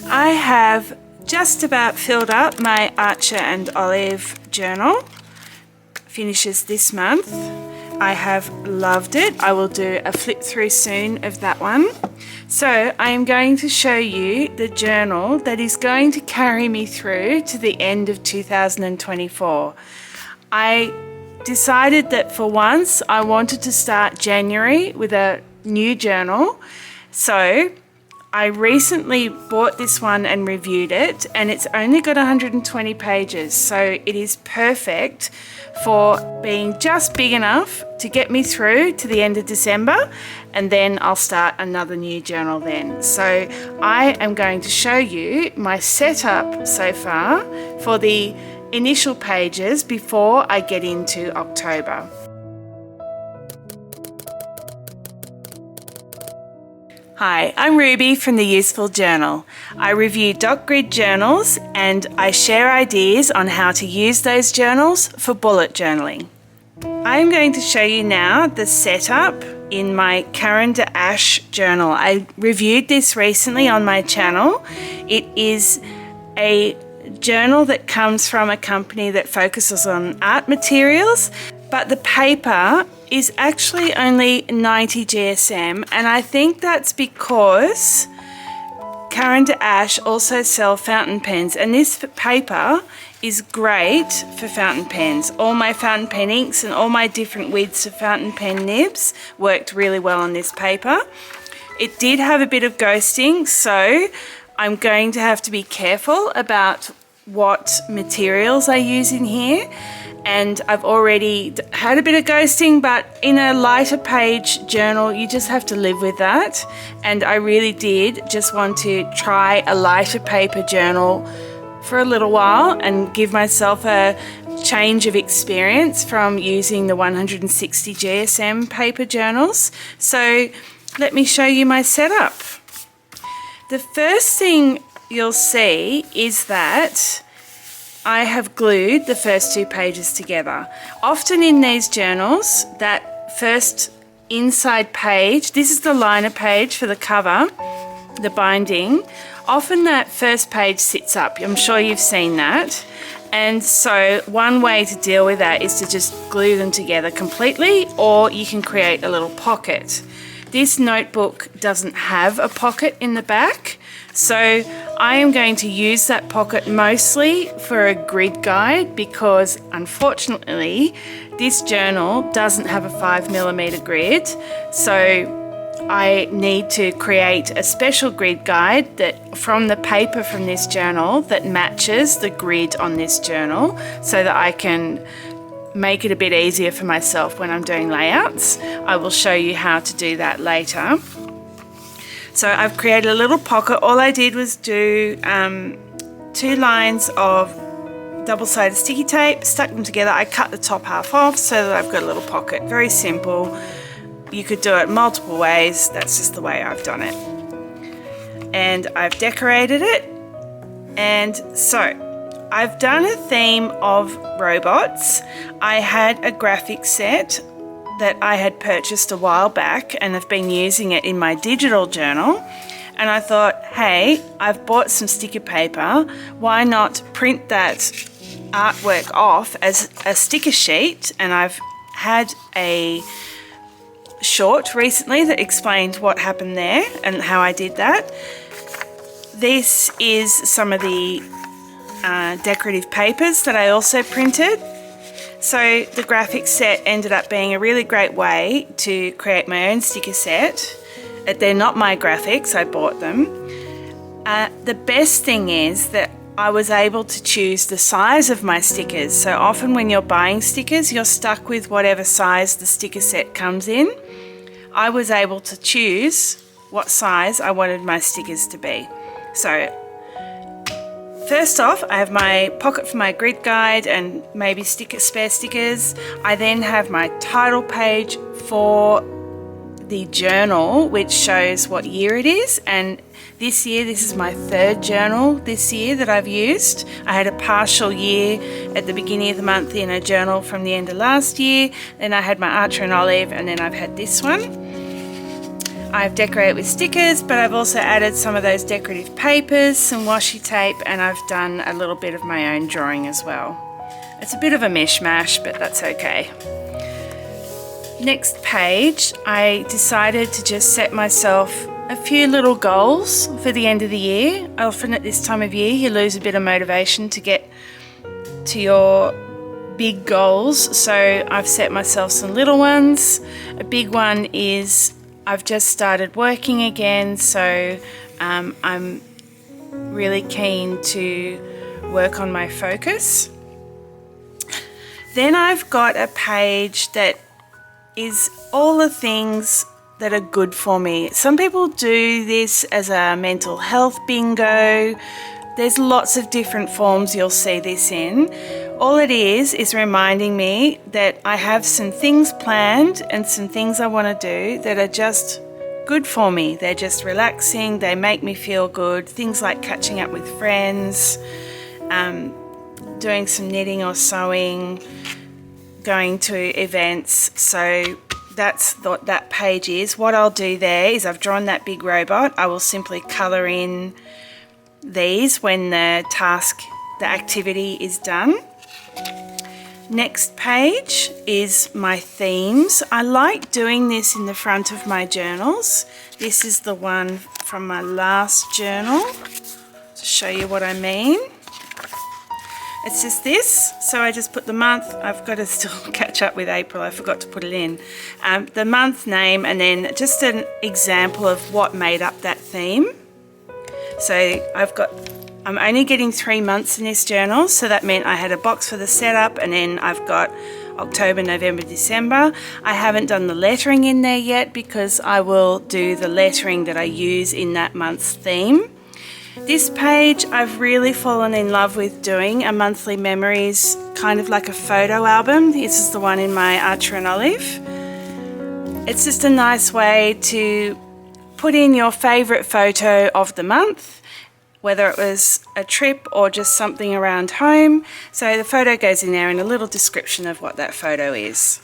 I have just about filled up my Archer and Olive journal. Finishes this month. I have loved it. I will do a flip through soon of that one. So I am going to show you the journal that is going to carry me through to the end of 2024. I decided that for once I wanted to start January with a new journal. So I recently bought this one and reviewed it, and it's only got 120 pages, so it is perfect for being just big enough to get me through to the end of December, and then I'll start another new journal then. So I am going to show you my setup so far for the initial pages before I get into October. Hi, I'm Ruby from The Useful Journal. I review DocGrid journals and I share ideas on how to use those journals for bullet journaling. I'm going to show you now the setup in my Caran d'Ache journal. I reviewed this recently on my channel. It is a journal that comes from a company that focuses on art materials, but the paper is actually only 90 GSM, and I think that's because Caran d'Ache also sell fountain pens, and this paper is great for fountain pens. All my fountain pen inks and all my different widths of fountain pen nibs worked really well on this paper. It did have a bit of ghosting, so I'm going to have to be careful about what materials I use in here. And I've already had a bit of ghosting, but in a lighter page journal, you just have to live with that. And I really did just want to try a lighter paper journal for a little while and give myself a change of experience from using the 160 GSM paper journals. So let me show you my setup. The first thing you'll see is that I have glued the first two pages together. Often in these journals, that first inside page, this is the liner page for the cover, the binding, often that first page sits up. I'm sure you've seen that. And so one way to deal with that is to just glue them together completely, or you can create a little pocket. This notebook doesn't have a pocket in the back, so I am going to use that pocket mostly for a grid guide because unfortunately this journal doesn't have a 5mm grid, so I need to create a special grid guide that from the paper from this journal that matches the grid on this journal so that I can make it a bit easier for myself when I'm doing layouts. I will show you how to do that later. So I've created a little pocket. All I did was do 2 lines of double-sided sticky tape, stuck them together. I cut the top half off so that I've got a little pocket. Very simple. You could do it multiple ways. That's just the way I've done it. And I've decorated it. And so I've done a theme of robots. I had a graphic set that I had purchased a while back and have been using it in my digital journal, and I thought, hey, I've bought some sticker paper, why not print that artwork off as a sticker sheet? And I've had a short recently that explained what happened there and how I did that. This is some of the decorative papers that I also printed. So the graphic set ended up being a really great way to create my own sticker set. They're not my graphics, I bought them. The best thing is that I was able to choose the size of my stickers. So often when you're buying stickers, you're stuck with whatever size the sticker set comes in. I was able to choose what size I wanted my stickers to be. So first off, I have my pocket for my grid guide and maybe spare stickers. I then have my title page for the journal, which shows what year it is. And this year, this is my 3rd journal this year that I've used. I had a partial year at the beginning of the month in a journal from the end of last year. Then I had my Archer and Olive, and then I've had this one. I've decorated with stickers, but I've also added some of those decorative papers, some washi tape, and I've done a little bit of my own drawing as well. It's a bit of a mishmash, but that's okay. Next page, I decided to just set myself a few little goals for the end of the year. Often at this time of year, you lose a bit of motivation to get to your big goals, so I've set myself some little ones. A big one is I've just started working again, so I'm really keen to work on my focus. Then I've got a page that is all the things that are good for me. Some people do this as a mental health bingo. There's lots of different forms you'll see this in. All it is reminding me that I have some things planned and some things I want to do that are just good for me. They're just relaxing, they make me feel good. Things like catching up with friends, doing some knitting or sewing, going to events. So that's what that page is. What I'll do there is I've drawn that big robot. I will simply colour in these when the activity is done. Next page is my themes. I like doing this in the front of my journals. This is the one from my last journal to show you what I mean. It's just this, so I just put the month. I've got to still catch up with April, I forgot to put it in. The month name and then just an example of what made up that theme. So I'm only getting 3 months in this journal, so that meant I had a box for the setup, and then I've got October, November, December. I haven't done the lettering in there yet because I will do the lettering that I use in that month's theme. This page I've really fallen in love with doing, a monthly memories, kind of like a photo album. This is the one in my Archer and Olive. It's just a nice way to put in your favourite photo of the month, whether it was a trip or just something around home. So the photo goes in there and a little description of what that photo is.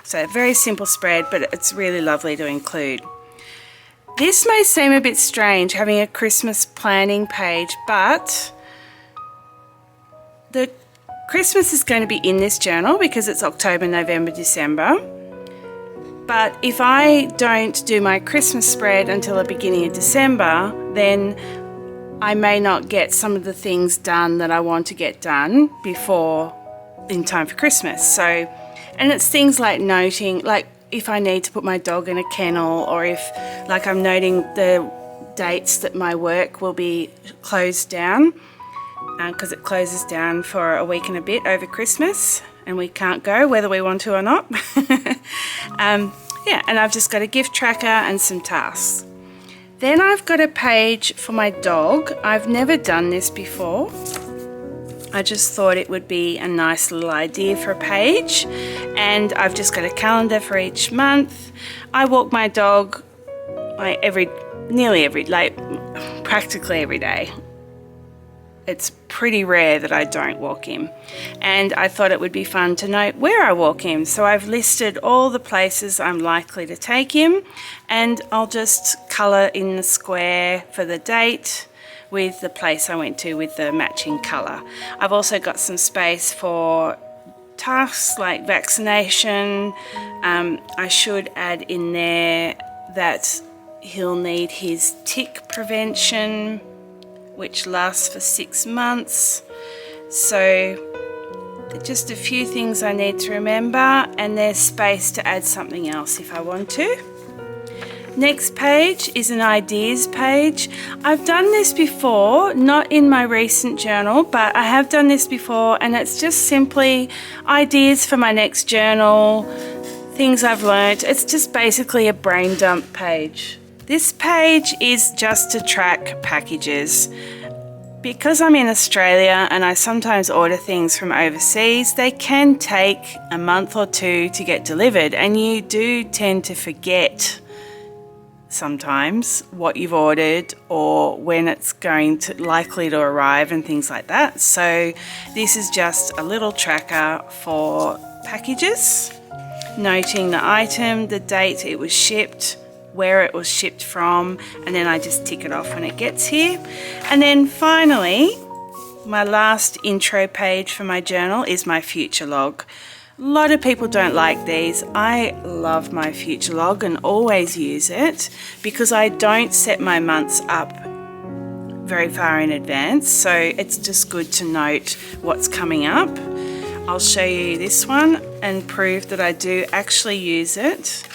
So a very simple spread, but it's really lovely to include. This may seem a bit strange having a Christmas planning page, but the Christmas is going to be in this journal because it's October, November, December. But if I don't do my Christmas spread until the beginning of December, then I may not get some of the things done that I want to get done in time for Christmas. So, and it's things like noting, like if I need to put my dog in a kennel, or if like I'm noting the dates that my work will be closed down, because it closes down for a week and a bit over Christmas and we can't go whether we want to or not. Yeah, and I've just got a gift tracker and some tasks. Then I've got a page for my dog. I've never done this before. I just thought it would be a nice little idea for a page, and I've just got a calendar for each month. I walk my dog practically every day. It's pretty rare that I don't walk him, and I thought it would be fun to note where I walk him. So I've listed all the places I'm likely to take him, and I'll just colour in the square for the date with the place I went to with the matching colour. I've also got some space for tasks like vaccination. I should add in there that he'll need his tick prevention, which lasts for 6 months. So just a few things I need to remember, and there's space to add something else if I want to. Next page is an ideas page. I've done this before, not in my recent journal, but I have done this before, and it's just simply ideas for my next journal, things I've learnt. It's just basically a brain dump page. This page is just to track packages. Because I'm in Australia and I sometimes order things from overseas, they can take a month or two to get delivered, and you do tend to forget sometimes what you've ordered or when it's likely to arrive and things like that. So this is just a little tracker for packages, noting the item, the date it was shipped, where it was shipped from, and then I just tick it off when it gets here. And then finally, my last intro page for my journal is my future log. A lot of people don't like these. I love my future log and always use it because I don't set my months up very far in advance, so it's just good to note what's coming up. I'll show you this one and prove that I do actually use it.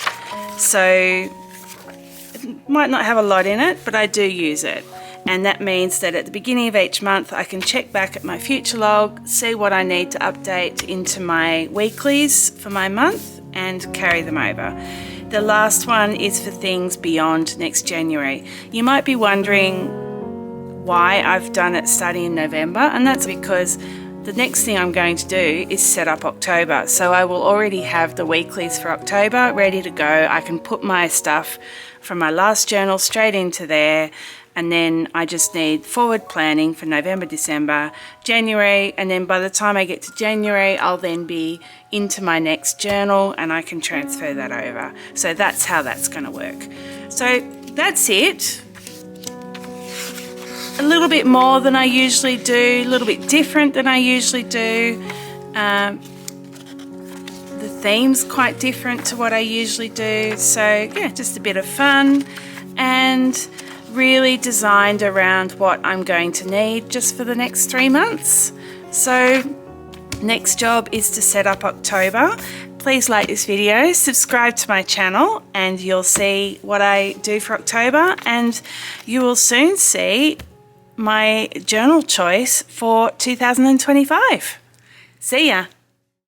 So it might not have a lot in it, but I do use it. And that means that at the beginning of each month I can check back at my future log, see what I need to update into my weeklies for my month and carry them over. The last one is for things beyond next January. You might be wondering why I've done it starting in November, and that's because the next thing I'm going to do is set up October. So I will already have the weeklies for October ready to go. I can put my stuff from my last journal straight into there, and then I just need forward planning for November, December, January, and then by the time I get to January I'll then be into my next journal and I can transfer that over. So that's how that's going to work. So that's it. A little bit more than I usually do, a little bit different than I usually do. The theme's quite different to what I usually do. So yeah, just a bit of fun and really designed around what I'm going to need just for the next 3 months. So next job is to set up October. Please like this video, subscribe to my channel, and you'll see what I do for October, and you will soon see my journal choice for 2025. See ya.